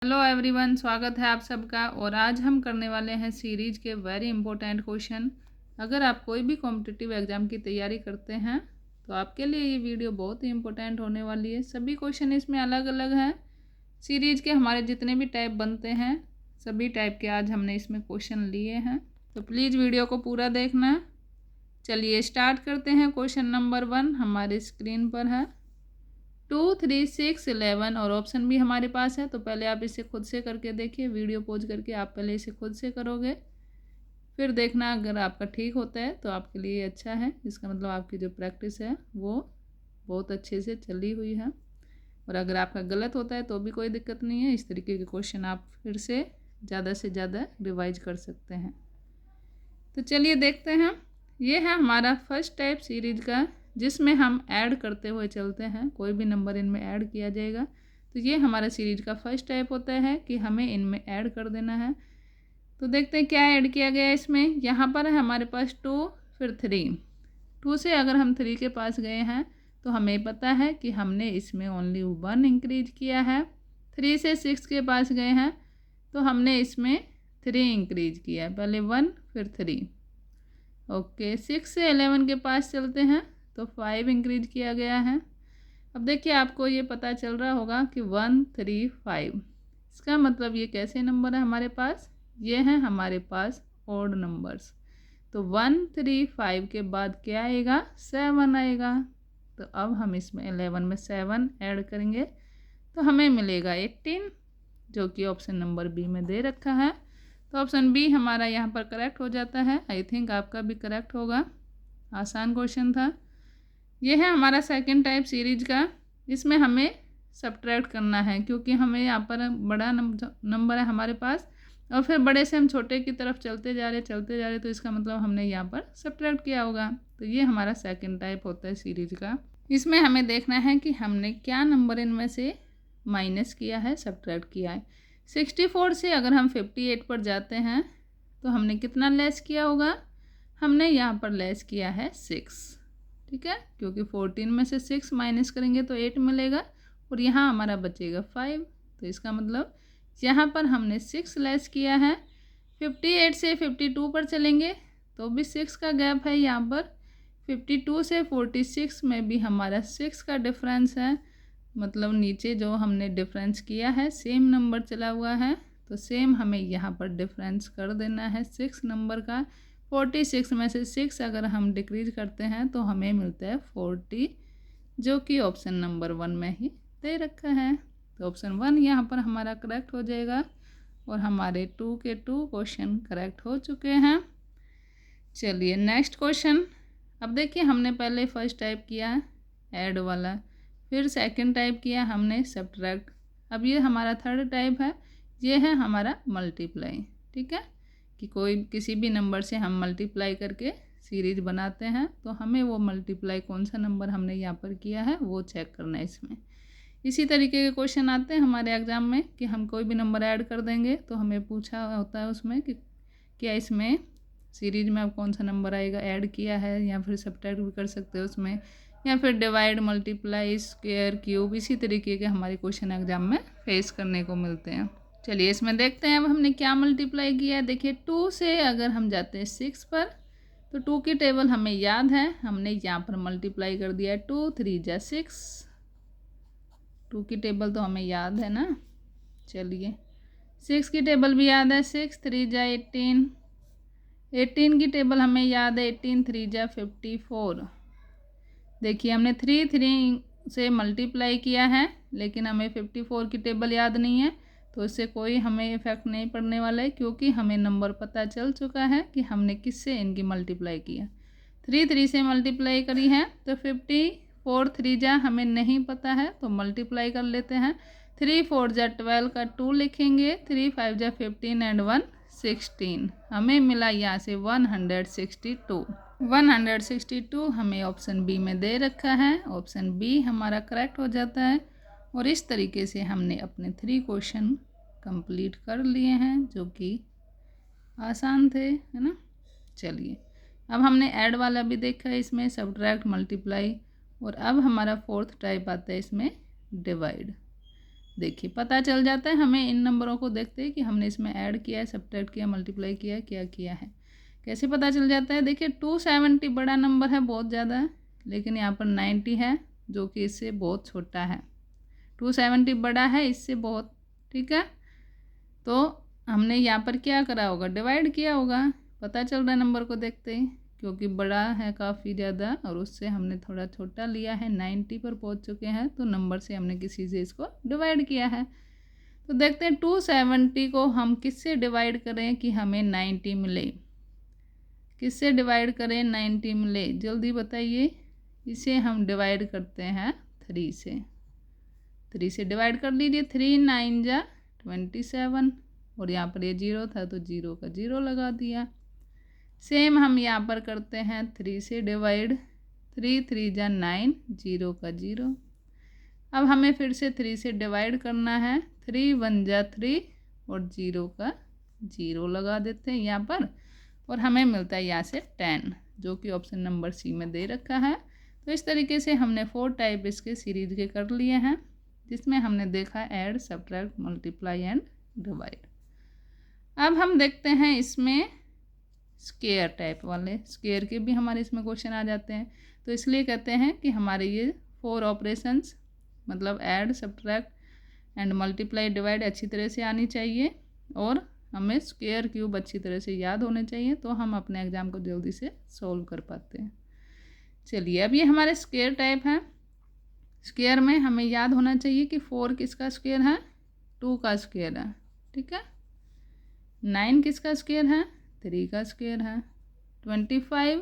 Hello everyone, स्वागत है आप सबका। और आज हम करने वाले हैं सीरीज के वेरी इंपॉर्टेंट क्वेश्चन। अगर आप कोई भी कॉम्पिटिटिव एग्जाम की तैयारी करते हैं तो आपके लिए ये वीडियो बहुत ही इंपॉर्टेंट होने वाली है। सभी क्वेश्चन इसमें अलग अलग हैं। सीरीज के हमारे जितने भी टाइप बनते हैं सभी टाइप के आज हमने इसमें क्वेश्चन लिए हैं, तो प्लीज़ वीडियो को पूरा देखना। चलिए स्टार्ट करते हैं। क्वेश्चन नंबर 1 हमारे स्क्रीन पर है। 2, 3, 6, 11 और ऑप्शन भी हमारे पास है। तो पहले आप इसे खुद से करके देखिए, वीडियो पॉज करके आप पहले इसे खुद से करोगे, फिर देखना अगर आपका ठीक होता है तो आपके लिए अच्छा है। इसका मतलब आपकी जो प्रैक्टिस है वो बहुत अच्छे से चली हुई है। और अगर आपका गलत होता है तो भी कोई दिक्कत नहीं है। इस तरीके के क्वेश्चन आप फिर से ज़्यादा रिवाइज कर सकते हैं। तो चलिए देखते हैं। ये है हमारा फर्स्ट टाइप सीरीज का, जिसमें हम ऐड करते हुए चलते हैं। कोई भी नंबर इनमें ऐड किया जाएगा। तो ये हमारा सीरीज का फर्स्ट टाइप होता है कि हमें इनमें ऐड कर देना है। तो देखते हैं क्या ऐड किया गया है इसमें। यहाँ पर है हमारे पास 2 फिर 3। 2 से अगर हम 3 के पास गए हैं तो हमें पता है कि हमने इसमें ओनली 1 इंक्रीज किया है। 3 से 6 के पास गए हैं तो हमने इसमें 3 इंक्रीज किया है, पहले 1 फिर 3। ओके, 6 से 11 के पास चलते हैं तो 5 इंक्रीज किया गया है। अब देखिए आपको ये पता चल रहा होगा कि 1, 3, 5, इसका मतलब ये कैसे नंबर है हमारे पास। ये हैं हमारे पास ऑड नंबर्स। तो 1, 3, 5 के बाद क्या आएगा, 7 आएगा। तो अब हम इसमें 11 में 7 ऐड करेंगे तो हमें मिलेगा 18, जो कि ऑप्शन नंबर बी में दे रखा है। तो ऑप्शन बी हमारा यहाँ पर करेक्ट हो जाता है। आई थिंक आपका भी करेक्ट होगा। आसान क्वेश्चन था। यह है हमारा सेकंड टाइप सीरीज का। इसमें हमें सब्ट्रैक्ट करना है क्योंकि हमें यहाँ पर बड़ा नंबर है हमारे पास और फिर बड़े से हम छोटे की तरफ चलते जा रहे तो इसका मतलब हमने यहाँ पर सब्ट्रैक्ट किया होगा। तो ये हमारा सेकंड टाइप होता है सीरीज का। इसमें हमें देखना है कि हमने क्या नंबर इनमें से माइनस किया है, सब्ट्रैक्ट किया है। 64 से अगर हम 58 पर जाते हैं तो हमने कितना लेस किया होगा, हमने यहाँ पर लेस किया है 6। ठीक है, क्योंकि 14 में से 6 माइनस करेंगे तो 8 मिलेगा और यहाँ हमारा बचेगा 5। तो इसका मतलब यहाँ पर हमने 6 लेस किया है। 58 से 52 पर चलेंगे तो भी 6 का गैप है यहाँ पर। 52 से 46 में भी हमारा 6 का डिफरेंस है। मतलब नीचे जो हमने डिफरेंस किया है सेम नंबर चला हुआ है, तो सेम हमें यहाँ पर डिफरेंस कर देना है 6 नंबर का। 46 में से 6 अगर हम डिक्रीज करते हैं तो हमें मिलता है 40, जो कि ऑप्शन नंबर 1 में ही दे रखा है। तो ऑप्शन 1 यहाँ पर हमारा करेक्ट हो जाएगा और हमारे 2 के 2 क्वेश्चन करेक्ट हो चुके हैं। चलिए नेक्स्ट क्वेश्चन। अब देखिए हमने पहले फर्स्ट टाइप किया ऐड वाला, फिर सेकंड टाइप किया हमने सब्ट्रैक्ट। अब ये हमारा थर्ड टाइप है, ये है हमारा मल्टीप्लाई। ठीक है, कि कोई किसी भी नंबर से हम मल्टीप्लाई करके सीरीज बनाते हैं तो हमें वो मल्टीप्लाई कौन सा नंबर हमने यहाँ पर किया है वो चेक करना है इसमें। इसी तरीके के क्वेश्चन आते हैं हमारे एग्ज़ाम में कि हम कोई भी नंबर ऐड कर देंगे तो हमें पूछा होता है उसमें कि क्या इसमें सीरीज में अब कौन सा नंबर आएगा, ऐड किया है या फिर सब्ट्रैक्ट भी कर सकते हो उसमें, या फिर डिवाइड, मल्टीप्लाई, स्क्वायर, क्यूब। इसी तरीके के हमारे क्वेश्चन एग्जाम में फेस करने को मिलते हैं। चलिए इसमें देखते हैं अब हमने क्या मल्टीप्लाई किया है। देखिए 2 से अगर हम जाते हैं 6 पर तो 2 की टेबल हमें याद है, हमने यहाँ पर मल्टीप्लाई कर दिया है। 2, 3 जा 6। 2 की टेबल तो हमें याद है ना। चलिए 6 की टेबल भी याद है, 6, 3 जा 18। 18 की टेबल हमें याद है, 18, 3 जा 54। देखिए हमने 3 से मल्टीप्लाई किया है लेकिन हमें 54 की टेबल याद नहीं है, तो इससे कोई हमें इफेक्ट नहीं पड़ने वाला है क्योंकि हमें नंबर पता चल चुका है कि हमने किससे इनकी मल्टीप्लाई किया। 3 से मल्टीप्लाई करी है तो 54, 3 जा हमें नहीं पता है तो मल्टीप्लाई कर लेते हैं। 3, 4 जा 12 का 2 लिखेंगे, 3, 5 जा 15 एंड 1 16। हमें मिला यहाँ से 162। 162 हमें ऑप्शन बी में दे रखा है। ऑप्शन बी हमारा करेक्ट हो जाता है और इस तरीके से हमने अपने 3 क्वेश्चन कंप्लीट कर लिए हैं जो कि आसान थे, है ना। चलिए अब हमने ऐड वाला भी देखा है, इसमें सब्ट्रैक्ट, मल्टीप्लाई, और अब हमारा फोर्थ टाइप आता है इसमें डिवाइड। देखिए पता चल जाता है हमें इन नंबरों को देखते ही कि हमने इसमें ऐड किया है, सब्ट्रैक्ट किया, मल्टीप्लाई किया है, क्या किया है। कैसे पता चल जाता है? देखिए 270 बड़ा नंबर है, बहुत ज़्यादा है, लेकिन यहाँ पर 90 है जो कि इससे बहुत छोटा है। 270 बड़ा है इससे बहुत, ठीक है। तो हमने यहाँ पर क्या करा होगा? डिवाइड किया होगा। पता चल रहा है नंबर को देखते ही, क्योंकि बड़ा है काफ़ी ज़्यादा और उससे हमने थोड़ा छोटा लिया है। 90 पर पहुँच चुके हैं तो नंबर से हमने किसी से इसको डिवाइड किया है। तो देखते हैं 270 को हम किससे डिवाइड करें कि हमें 90 मिले। किससे डिवाइड करें 90 मिले? जल्दी बताइए। इसे हम डिवाइड करते हैं 3 से। 3 से डिवाइड कर लीजिए। 3 9 जा 27 और यहाँ पर ये 0 था तो 0 का 0 लगा दिया। सेम हम यहाँ पर करते हैं 3 से डिवाइड। 3 3 जा 9, 0 का 0। अब हमें फिर से 3 से डिवाइड करना है। 3 1 जा 3 और 0 का 0 लगा देते हैं यहाँ पर और हमें मिलता है यहाँ से 10, जो कि ऑप्शन नंबर सी में दे रखा है। तो इस तरीके से हमने 4 टाइप इसके सीरीज के कर लिए हैं, जिसमें हमने देखा add, subtract, multiply and divide. अब हम देखते हैं इसमें स्क्वायर टाइप वाले। स्क्वायर के भी हमारे इसमें क्वेश्चन आ जाते हैं, तो इसलिए कहते हैं कि हमारे ये 4 ऑपरेशंस मतलब add, subtract and multiply, divide अच्छी तरह से आनी चाहिए और हमें स्क्वायर क्यूब अच्छी तरह से याद होने चाहिए, तो हम अपने एग्ज़ाम को जल्दी से सॉल्व कर पाते हैं। चलिए अब ये हमारे स्क्वायर टाइप हैं। स्क्वायर में हमें याद होना चाहिए कि 4 किसका स्क्वायर है? 2 का स्क्वायर है, ठीक है। 9 किसका स्क्वायर है? 3 का स्क्वायर है। 25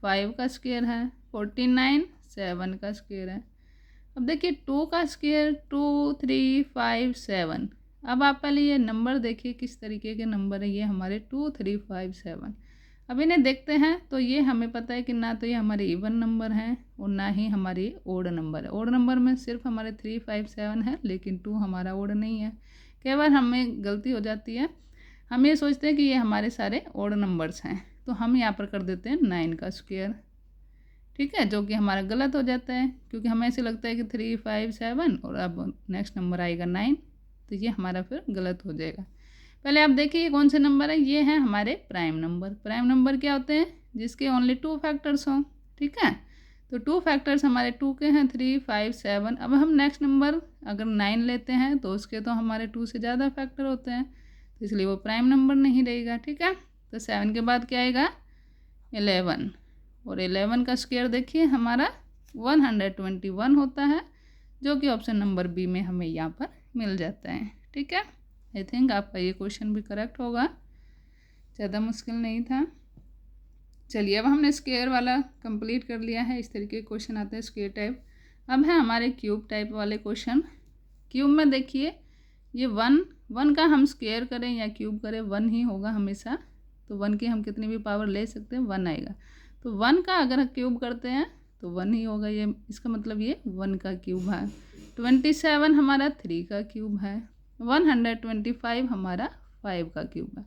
5 का स्क्वायर है। 49 7 का स्क्वायर है। अब देखिए 2 का स्क्वायर 2 3 5 7। अब आप पहले ये नंबर देखिए किस तरीके के नंबर है। ये हमारे 2 3 5 7। अब इन्हें देखते हैं तो ये हमें पता है कि ना तो ये हमारे इवन नंबर हैं और ना ही हमारी ओड नंबर है। ओड नंबर में सिर्फ हमारे 3 5 7 है, लेकिन 2 हमारा ओड नहीं है। कई बार हमें गलती हो जाती है, हम ये सोचते हैं कि ये हमारे सारे ओड नंबर्स हैं, तो हम यहाँ पर कर देते हैं 9 का स्क्वायर, ठीक है, जो कि हमारा गलत हो जाता है, क्योंकि हमें ऐसे लगता है कि 3 5 7 और अब नेक्स्ट नंबर आएगा 9, तो ये हमारा फिर गलत हो जाएगा। पहले आप देखिए ये कौन से नंबर है? ये हैं हमारे प्राइम नंबर। प्राइम नंबर क्या होते हैं? जिसके ओनली 2 फैक्टर्स हों, ठीक है। तो 2 फैक्टर्स हमारे 2 के हैं, 3 5 7। अब हम नेक्स्ट नंबर अगर 9 लेते हैं तो उसके तो हमारे 2 से ज़्यादा फैक्टर होते हैं, तो इसलिए वो प्राइम नंबर नहीं रहेगा, ठीक है। तो 7 के बाद क्या आएगा? 11 और 11 का स्क्वायर देखिए हमारा 121 होता है, जो कि ऑप्शन नंबर बी में हमें यहाँ पर मिल जाता है, ठीक है। आई थिंक आपका ये क्वेश्चन भी करेक्ट होगा, ज़्यादा मुश्किल नहीं था। चलिए अब हमने स्क्वायर वाला कंप्लीट कर लिया है। इस तरीके के क्वेश्चन आते हैं स्क्वायर टाइप। अब है हमारे क्यूब टाइप वाले क्वेश्चन। क्यूब में देखिए ये 1 का हम स्क्वायर करें या क्यूब करें 1 ही होगा हमेशा, तो 1 की हम कितनी भी पावर ले सकते हैं, 1 आएगा। तो 1 का अगर क्यूब करते हैं तो 1 ही होगा, ये इसका मतलब ये 1 का क्यूब है। 27 हमारा 3 का क्यूब है। 125 हमारा 5 का क्यूब है।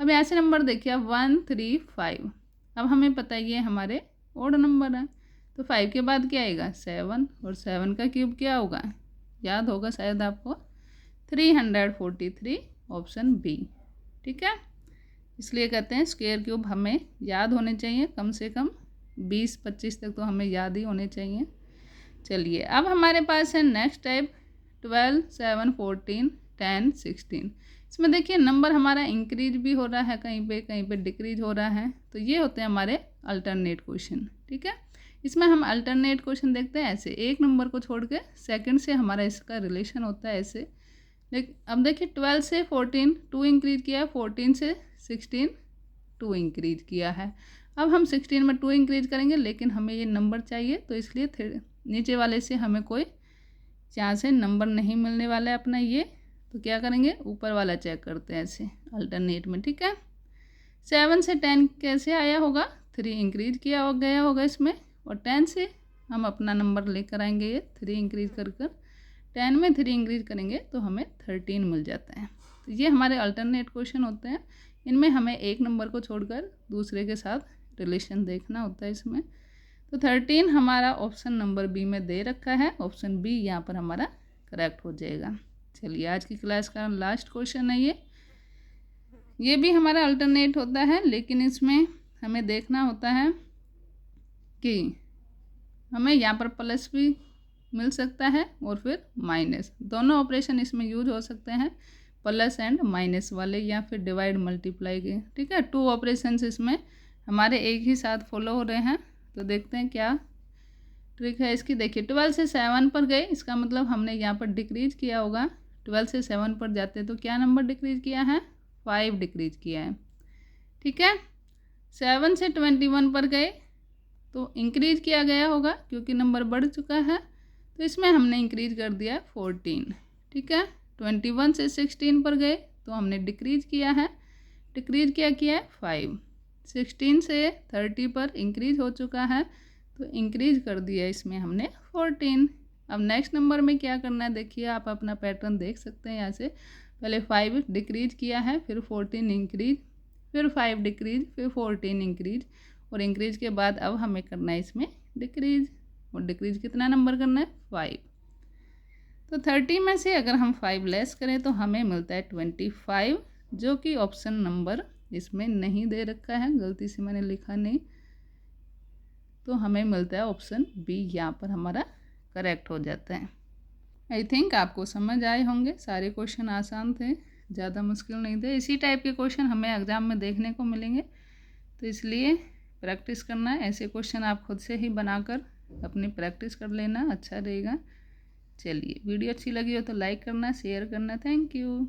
अब ऐसे नंबर देखिए 1 3 5। अब हमें पता है ये हमारे ओड नंबर है, तो 5 के बाद क्या आएगा? 7 और 7 का क्यूब क्या होगा? याद होगा शायद आपको, 343, ऑप्शन बी, ठीक है। इसलिए कहते हैं स्क्वायर क्यूब हमें याद होने चाहिए, कम से कम 20-25 तक तो हमें याद ही होने चाहिए। चलिए अब हमारे पास है नेक्स्ट टाइप 12 7 14 10 16। इसमें देखिए नंबर हमारा इंक्रीज भी हो रहा है, कहीं पे डिक्रीज हो रहा है, तो ये होते हैं हमारे अल्टरनेट क्वेश्चन, ठीक है। इसमें हम अल्टरनेट क्वेश्चन देखते हैं ऐसे, एक नंबर को छोड़ के सेकेंड से हमारा इसका रिलेशन होता है ऐसे। लेकिन अब देखिए 12 से 14 2 इंक्रीज किया है, 14 से 16 2 इंक्रीज किया है। अब हम 16 में 2 इंक्रीज करेंगे, लेकिन हमें ये नंबर चाहिए, तो इसलिए नीचे वाले से हमें कोई यहाँ से नंबर नहीं मिलने वाला है अपना ये, तो क्या करेंगे ऊपर वाला चेक करते हैं ऐसे अल्टरनेट में, ठीक है। 7 से 10 कैसे आया होगा? 3 इंक्रीज किया हो गया होगा इसमें, और 10 से हम अपना नंबर लेकर आएंगे, ये 3 इंक्रीज कर 10 में 3 इंक्रीज करेंगे तो हमें 13 मिल जाता है। तो ये हमारे अल्टरनेट क्वेश्चन होते हैं। इनमें हमें एक नंबर को छोड़कर दूसरे के साथ रिलेशन देखना होता है इसमें। तो 13 हमारा ऑप्शन नंबर बी में दे रखा है, ऑप्शन बी यहाँ पर हमारा करेक्ट हो जाएगा। चलिए आज की क्लास का लास्ट क्वेश्चन है ये भी हमारा अल्टरनेट होता है, लेकिन इसमें हमें देखना होता है कि हमें यहाँ पर प्लस भी मिल सकता है और फिर माइनस, दोनों ऑपरेशन इसमें यूज हो सकते हैं, प्लस एंड माइनस वाले या फिर डिवाइड मल्टीप्लाई के। ठीक है, 2 ऑपरेशंस इसमें हमारे एक ही साथ फॉलो हो रहे हैं। तो देखते हैं क्या ट्रिक है इसकी। देखिए 12 से 7 पर गए, इसका मतलब हमने यहाँ पर डिक्रीज किया होगा। 12 से 7 पर जाते तो क्या नंबर डिक्रीज किया है, 5 डिक्रीज किया है। ठीक है, 7 से 21 पर गए तो इंक्रीज किया गया होगा क्योंकि नंबर बढ़ चुका है, तो इसमें हमने इंक्रीज कर दिया 14। ठीक है, 21 से 16 पर गए तो हमने डिक्रीज किया है, डिक्रीज क्या किया है 5। 16 से 30 पर इंक्रीज हो चुका है तो इंक्रीज कर दिया इसमें हमने 14। अब नेक्स्ट नंबर में क्या करना है, देखिए आप अपना पैटर्न देख सकते हैं। यहाँ से पहले 5 डिक्रीज किया है, फिर 14 इंक्रीज, फिर 5 डिक्रीज, फिर 14 इंक्रीज, और इंक्रीज के बाद अब हमें करना है इसमें डिक्रीज, और डिक्रीज कितना नंबर करना है 5। तो 30 में से अगर हम 5 लेस करें तो हमें मिलता है 25, जो कि ऑप्शन नंबर इसमें नहीं दे रखा है, गलती से मैंने लिखा नहीं, तो हमें मिलता है ऑप्शन बी, यहाँ पर हमारा करेक्ट हो जाता है। आई थिंक आपको समझ आए होंगे, सारे क्वेश्चन आसान थे, ज़्यादा मुश्किल नहीं थे। इसी टाइप के क्वेश्चन हमें एग्ज़ाम में देखने को मिलेंगे, तो इसलिए प्रैक्टिस करना है। ऐसे क्वेश्चन आप खुद से ही बनाकर अपनी प्रैक्टिस कर लेना, अच्छा रहेगा। चलिए वीडियो अच्छी लगी हो तो लाइक करना, शेयर करना। Thank you.